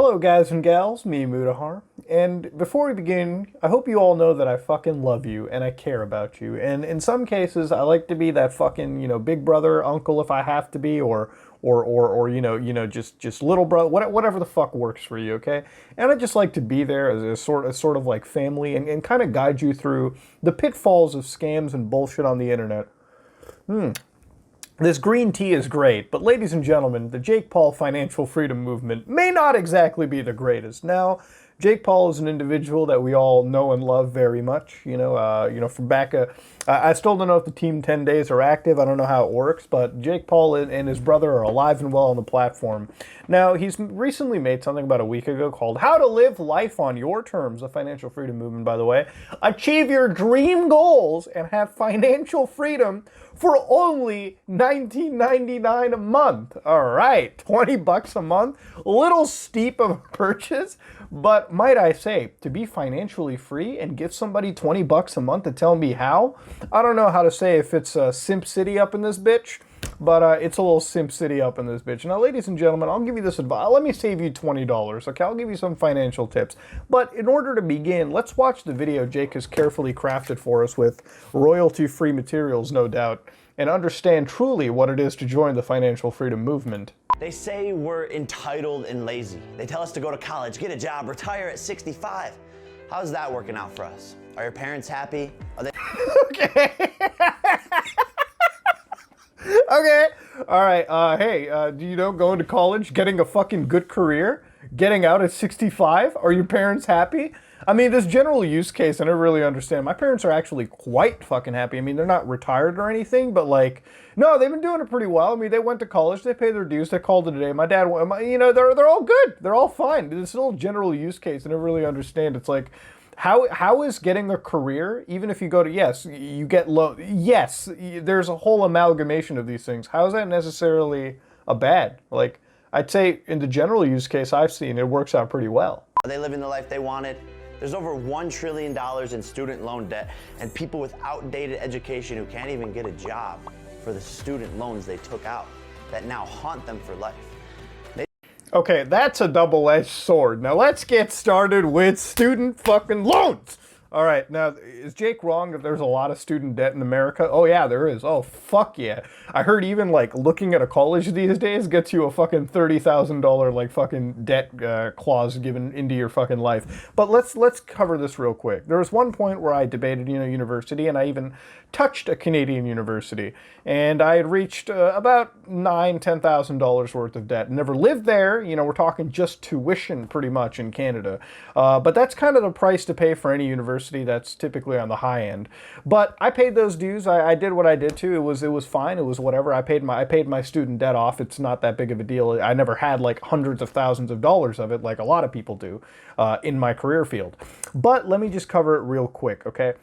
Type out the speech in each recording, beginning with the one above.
Hello guys and gals, me Mudahar. And before we begin, I hope you all know that I fucking love you and I care about you. And in some cases, I like to be that fucking, big brother, uncle if I have to be, or just little brother, whatever the fuck works for you, okay? And I just like to be there as a sort of like family and kind of guide you through the pitfalls of scams and bullshit on the internet. This green tea is great, but ladies and gentlemen, the Jake Paul financial freedom movement may not exactly be the greatest. Now, Jake Paul is an individual that we all know and love very much. From back, I still don't know if the Team 10 Days are active. I don't know how it works, but Jake Paul and his brother are alive and well on the platform. Now, he's recently made something about a week ago called How to Live Life on Your Terms, a financial freedom movement, by the way. Achieve your dream goals and have financial freedom for only $19.99 a month. All right, 20 bucks a month. A little steep of a purchase, but might I say, to be financially free and give somebody 20 bucks a month to tell me how? I don't know how to say if it's Simp City up in this bitch, but it's a little Simp City up in this bitch. Now, ladies and gentlemen, I'll give you this advice. Let me save you $20, okay? I'll give you some financial tips. But in order to begin, let's watch the video Jake has carefully crafted for us with royalty-free materials, no doubt, and understand truly what it is to join the financial freedom movement. They say we're entitled and lazy. They tell us to go to college, get a job, retire at 65. How's that working out for us? Are your parents happy? Are they... Okay. Okay. All right. Hey, do you know going to college, getting a fucking good career, getting out at 65? Are your parents happy? I mean, this general use case, I don't really understand. My parents are actually quite fucking happy. I mean, they're not retired or anything, but like, no, they've been doing it pretty well. I mean, they went to college, they paid their dues, they called it a day. My dad, they're all good. They're all fine. This little general use case, I don't really understand. It's like, how is getting a career, even if you go to, yes, you get low, yes, there's a whole amalgamation of these things. How is that necessarily a bad? Like, I'd say in the general use case I've seen, it works out pretty well. Are they living the life they wanted? There's over $1 trillion in student loan debt and people with outdated education who can't even get a job for the student loans they took out that now haunt them for life. Okay, that's a double-edged sword. Now let's get started with student fucking loans. All right, now, is Jake wrong that there's a lot of student debt in America? Oh yeah, there is. Oh, fuck yeah. I heard even, like, looking at a college these days gets you a fucking $30,000, like, fucking debt clause given into your fucking life. But let's cover this real quick. There was one point where I debated, university, and I even touched a Canadian university. And I had reached about $10,000 worth of debt. Never lived there. We're talking just tuition pretty much in Canada. But that's kind of the price to pay for any university that's typically on the high end. But I paid those dues. I did what I did too. It was fine. It was whatever. I paid my student debt off. It's not that big of a deal. I never had like hundreds of thousands of dollars of it like a lot of people do in my career field. But let me just cover it real quick, okay?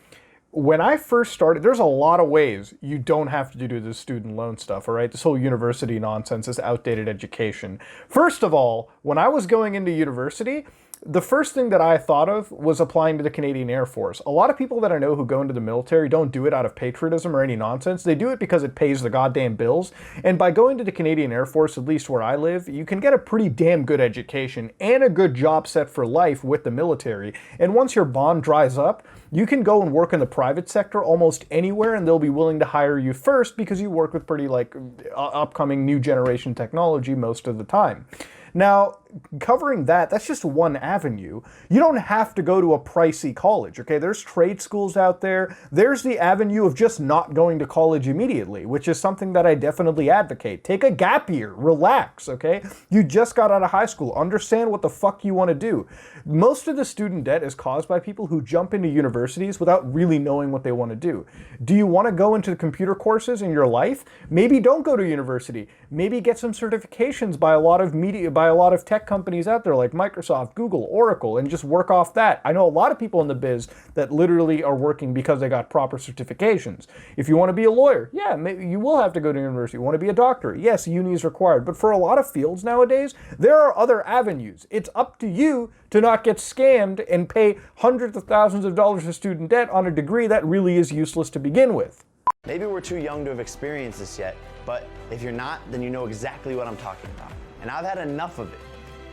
When I first started, there's a lot of ways you don't have to do this student loan stuff, all right? This whole university nonsense, this outdated education. First of all, when I was going into university, the first thing that I thought of was applying to the Canadian Air Force. A lot of people that I know who go into the military don't do it out of patriotism or any nonsense. They do it because it pays the goddamn bills. And by going to the Canadian Air Force, at least where I live, you can get a pretty damn good education and a good job set for life with the military. And once your bond dries up, you can go and work in the private sector almost anywhere and they'll be willing to hire you first because you work with pretty like upcoming new generation technology most of the time. Now, covering that's just one avenue. You don't have to go to a pricey college, okay? There's trade schools out there. There's the avenue of just not going to college immediately, which is something that I definitely advocate. Take a gap year, relax, okay? You just got out of high school. Understand what the fuck you want to do. Most of the student debt is caused by people who jump into universities without really knowing what they want to do. Do you want to go into the computer courses in your life? Maybe don't go to university. Maybe get some certifications by a lot of tech companies out there like Microsoft, Google, Oracle, and just work off that. I know a lot of people in the biz that literally are working because they got proper certifications. If you want to be a lawyer, yeah, maybe you will have to go to university. You want to be a doctor, yes, uni is required. But for a lot of fields nowadays, there are other avenues. It's up to you to not get scammed and pay hundreds of thousands of dollars of student debt on a degree that really is useless to begin with. Maybe we're too young to have experienced this yet, but if you're not, then you know exactly what I'm talking about. And I've had enough of it.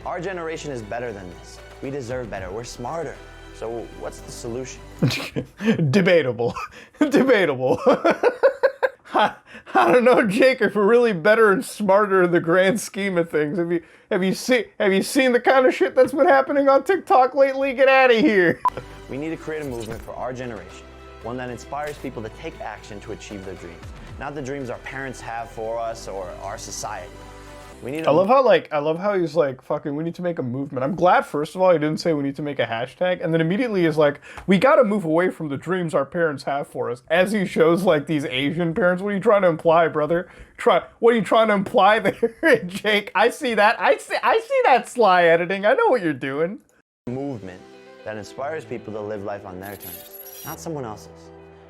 Our generation is better than this. We deserve better. We're smarter. So what's the solution? Debatable. Debatable. I don't know, Jake, if we're really better and smarter in the grand scheme of things. Have you seen the kind of shit that's been happening on TikTok lately? Get out of here. We need to create a movement for our generation, one that inspires people to take action to achieve their dreams, not the dreams our parents have for us or our society. We need I love how he's like, fucking, we need to make a movement. I'm glad, first of all, he didn't say we need to make a hashtag, and then immediately is like, we gotta move away from the dreams our parents have for us. As he shows, like, these Asian parents. What are you trying to imply, brother? What are you trying to imply there, Jake? I see that. I see that sly editing. I know what you're doing. A movement that inspires people to live life on their terms, not someone else's.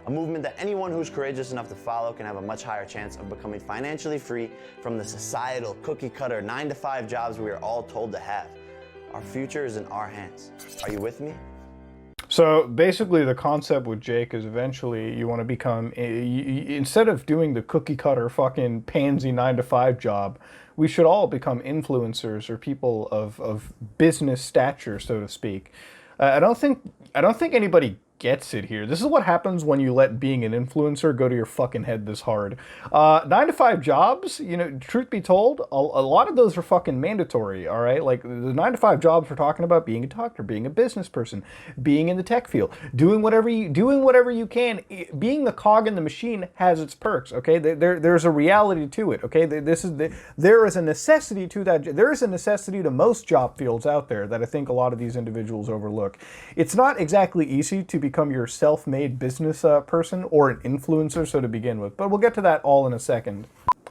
A movement that anyone who's courageous enough to follow can have a much higher chance of becoming financially free from the societal, cookie-cutter, 9-to-5 jobs we are all told to have. Our future is in our hands. Are you with me? So basically the concept with Jake is eventually you want to become, instead of doing the cookie-cutter fucking pansy 9-to-5 job, we should all become influencers or people of business stature, so to speak. I don't think anybody gets it here. This is what happens when you let being an influencer go to your fucking head this hard. 9-to-5 jobs, you know, truth be told, a lot of those are fucking mandatory, all right? Like, the 9-to-5 jobs we're talking about, being a doctor, being a business person, being in the tech field, doing whatever you can. Being the cog in the machine has its perks, okay? There's a reality to it, okay? There is a necessity to that. There is a necessity to most job fields out there that I think a lot of these individuals overlook. It's not exactly easy to become your self-made business person or an influencer, so to begin with, but we'll get to that all in a second.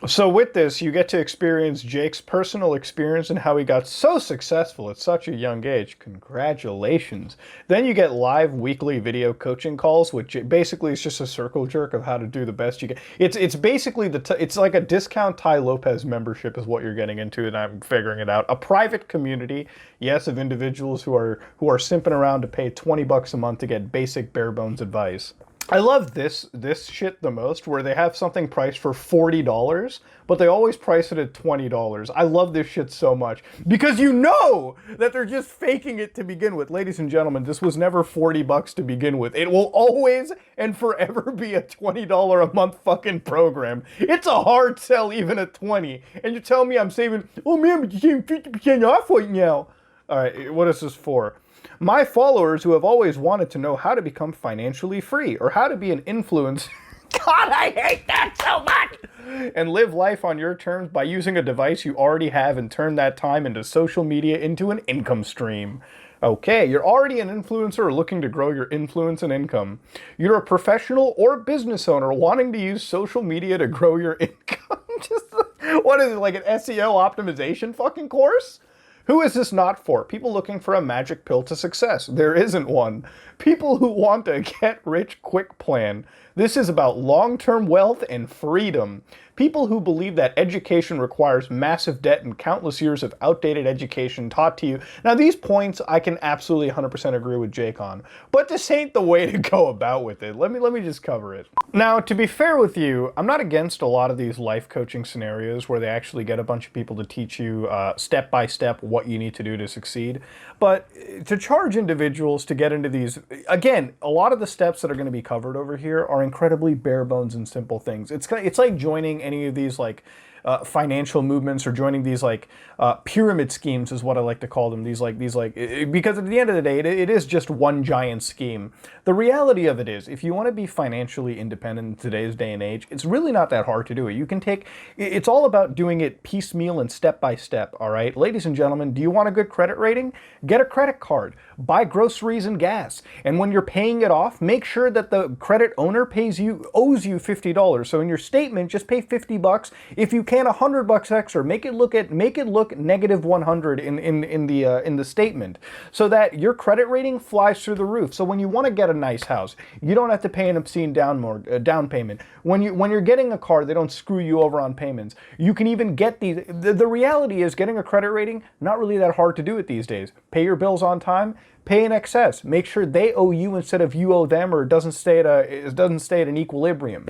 So with this, you get to experience Jake's personal experience and how he got so successful at such a young age. Congratulations. Then you get live weekly video coaching calls, which basically is just a circle jerk of how to do the best you can. It's basically it's like a discount Ty Lopez membership is what you're getting into, and I'm figuring it out. A private community, yes, of individuals who are simping around to pay $20 a month to get basic bare bones advice. I love this shit the most, where they have something priced for $40, but they always price it at $20. I love this shit so much, because you know that they're just faking it to begin with. Ladies and gentlemen, this was never $40 to begin with. It will always and forever be a $20 a month fucking program. It's a hard sell even at 20. And you tell me I'm saving, oh man, but you're saving 50% off right now. All right, what is this for? My followers who have always wanted to know how to become financially free or how to be an influencer. God, I hate that so much! And live life on your terms by using a device you already have and turn that time into social media into an income stream. Okay, you're already an influencer or looking to grow your influence and income. You're a professional or business owner wanting to use social media to grow your income. What is it, like an SEO optimization fucking course? Who is this not for? People looking for a magic pill to success. There isn't one. People who want a get-rich-quick plan. This is about long-term wealth and freedom. People who believe that education requires massive debt and countless years of outdated education taught to you. Now, these points I can absolutely 100% agree with Jake on, but this ain't the way to go about with it. Let me just cover it. Now, to be fair with you, I'm not against a lot of these life coaching scenarios where they actually get a bunch of people to teach you step by step what you need to do to succeed. But to charge individuals to get into these, again, a lot of the steps that are going to be covered over here are incredibly bare bones and simple things. It's like joining any of these like financial movements or joining these like pyramid schemes is what I like to call them. These like because at the end of the day, it is just one giant scheme. The reality of it is, if you want to be financially independent in today's day and age, it's really not that hard to do it. You can it's all about doing it piecemeal and step by step, all right? Ladies and gentlemen, do you want a good credit rating? Get a credit card, buy groceries and gas, and when you're paying it off, make sure that the credit owner owes you $50. So in your statement, just pay $50. If you can, $100 extra. Make it look negative 100 in the statement, so that your credit rating flies through the roof. So when you want to get a nice house, you don't have to pay an obscene down payment. When you're getting a car, they don't screw you over on payments. You can even get the reality is, getting a credit rating, not really that hard to do it these days. Pay your bills on time. Pay in excess. Make sure they owe you instead of you owe them, or it doesn't stay at an equilibrium.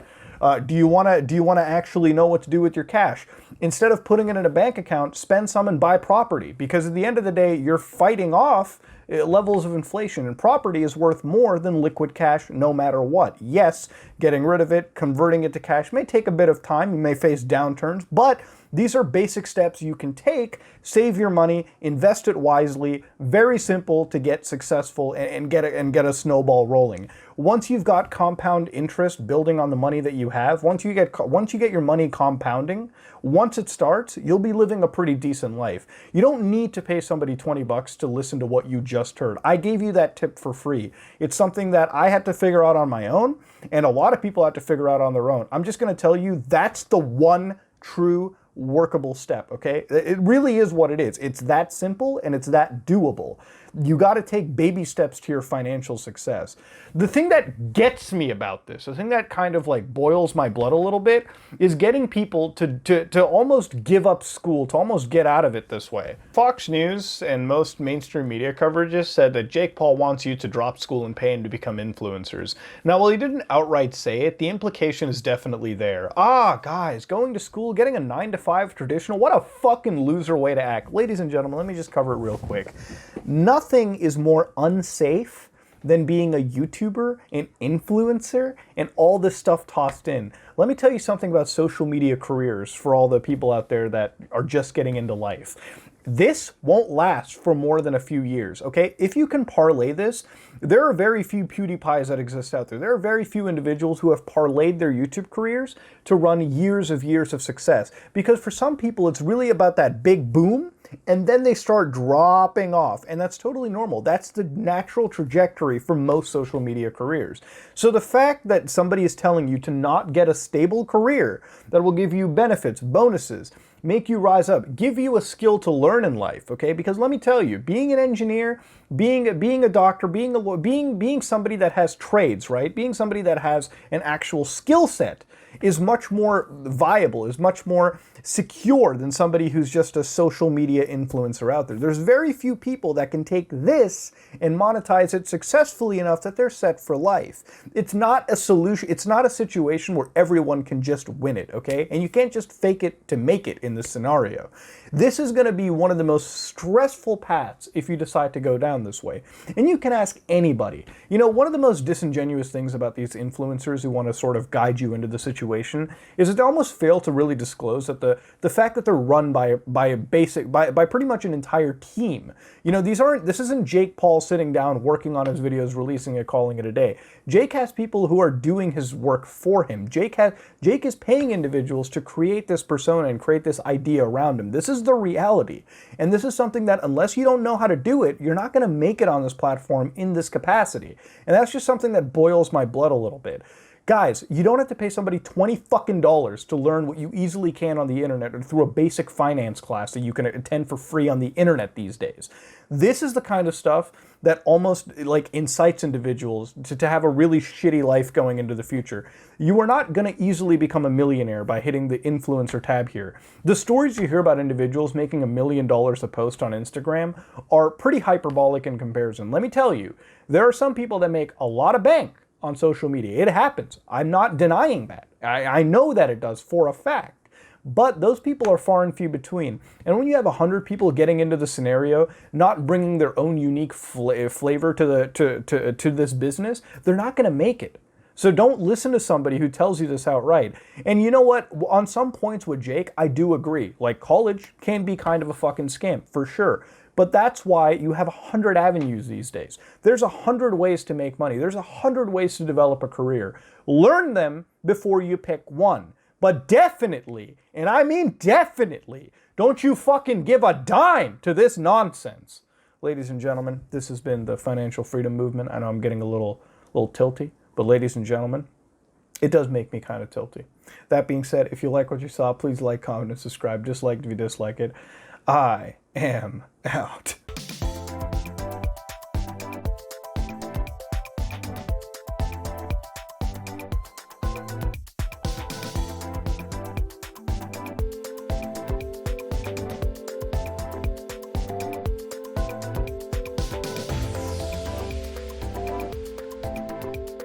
Do you want to actually know what to do with your cash? Instead of putting it in a bank account, spend some and buy property, because at the end of the day, you're fighting off levels of inflation, and property is worth more than liquid cash no matter what. Yes, getting rid of it, converting it to cash may take a bit of time. You may face downturns, but these are basic steps you can take. Save your money, invest it wisely. Very simple to get successful and get a snowball rolling. Once you've got compound interest building on the money that you have, once you get your money compounding, once it starts, you'll be living a pretty decent life. You don't need to pay somebody $20 to listen to what you just heard. I gave you that tip for free. It's something that I had to figure out on my own, and a lot of people had to figure out on their own. I'm just going to tell you that's the one true workable step, okay? It really is what it is. It's that simple and it's that doable. You got to take baby steps to your financial success. The thing that gets me about this, the thing that kind of like boils my blood a little bit, is getting people to almost give up school, to almost get out of it this way. Fox News and most mainstream media coverages said that Jake Paul wants you to drop school and pay him to become influencers. Now, while he didn't outright say it, the implication is definitely there. Guys, going to school, getting a 9-to-5 traditional, what a fucking loser way to act. Ladies and gentlemen, let me just cover it real quick. Nothing is more unsafe than being a YouTuber, an influencer, and all this stuff tossed in. Let me tell you something about social media careers for all the people out there that are just getting into life. This won't last for more than a few years, okay? If you can parlay this, there are very few PewDiePies that exist out there. There are very few individuals who have parlayed their YouTube careers to run years of success. Because for some people, it's really about that big boom, and then they start dropping off, and that's totally normal. That's the natural trajectory for most social media careers. So the fact that somebody is telling you to not get a stable career that will give you benefits, bonuses, make you rise up, give you a skill to learn in life, okay? Because let me tell you, being an engineer, being a doctor, being somebody that has trades, right? Being somebody that has an actual skill set is much more viable, is much more secure than somebody who's just a social media influencer out there. There's very few people that can take this and monetize it successfully enough that they're set for life. It's not a solution, it's not a situation where everyone can just win it, okay? And you can't just fake it to make it in this scenario. This is going to be one of the most stressful paths if you decide to go down this way. And you can ask anybody. You know, one of the most disingenuous things about these influencers who want to sort of guide you into the situation is that they almost fail to really disclose that the fact that they're run by pretty much an entire team. You know, this isn't Jake Paul sitting down, working on his videos, releasing it, calling it a day. Jake has people who are doing his work for him. Jake is paying individuals to create this persona and create this idea around him. This is the reality. And this is something that unless you don't know how to do it, you're not going to make it on this platform in this capacity. And that's just something that boils my blood a little bit. Guys, you don't have to pay somebody $20 fucking to learn what you easily can on the internet or through a basic finance class that you can attend for free on the internet these days. This is the kind of stuff that almost like incites individuals to have a really shitty life going into the future. You are not going to easily become a millionaire by hitting the influencer tab here. The stories you hear about individuals making $1 million a post on Instagram are pretty hyperbolic in comparison. Let me tell you, there are some people that make a lot of bank on social media. It happens. I'm not denying that. I know that it does for a fact. But those people are far and few between. And when you have 100 people getting into the scenario, not bringing their own unique flavor to this business, they're not going to make it. So don't listen to somebody who tells you this outright. And you know what? On some points with Jake, I do agree. Like, college can be kind of a fucking scam, for sure. But that's why you have 100 avenues these days. There's 100 ways to make money. There's 100 ways to develop a career. Learn them before you pick one. But definitely, and I mean definitely, don't you fucking give a dime to this nonsense. Ladies and gentlemen, this has been the Financial Freedom Movement. I know I'm getting a little tilty, but ladies and gentlemen, it does make me kind of tilty. That being said, if you like what you saw, please like, comment, and subscribe. Dislike if you dislike it. I am out.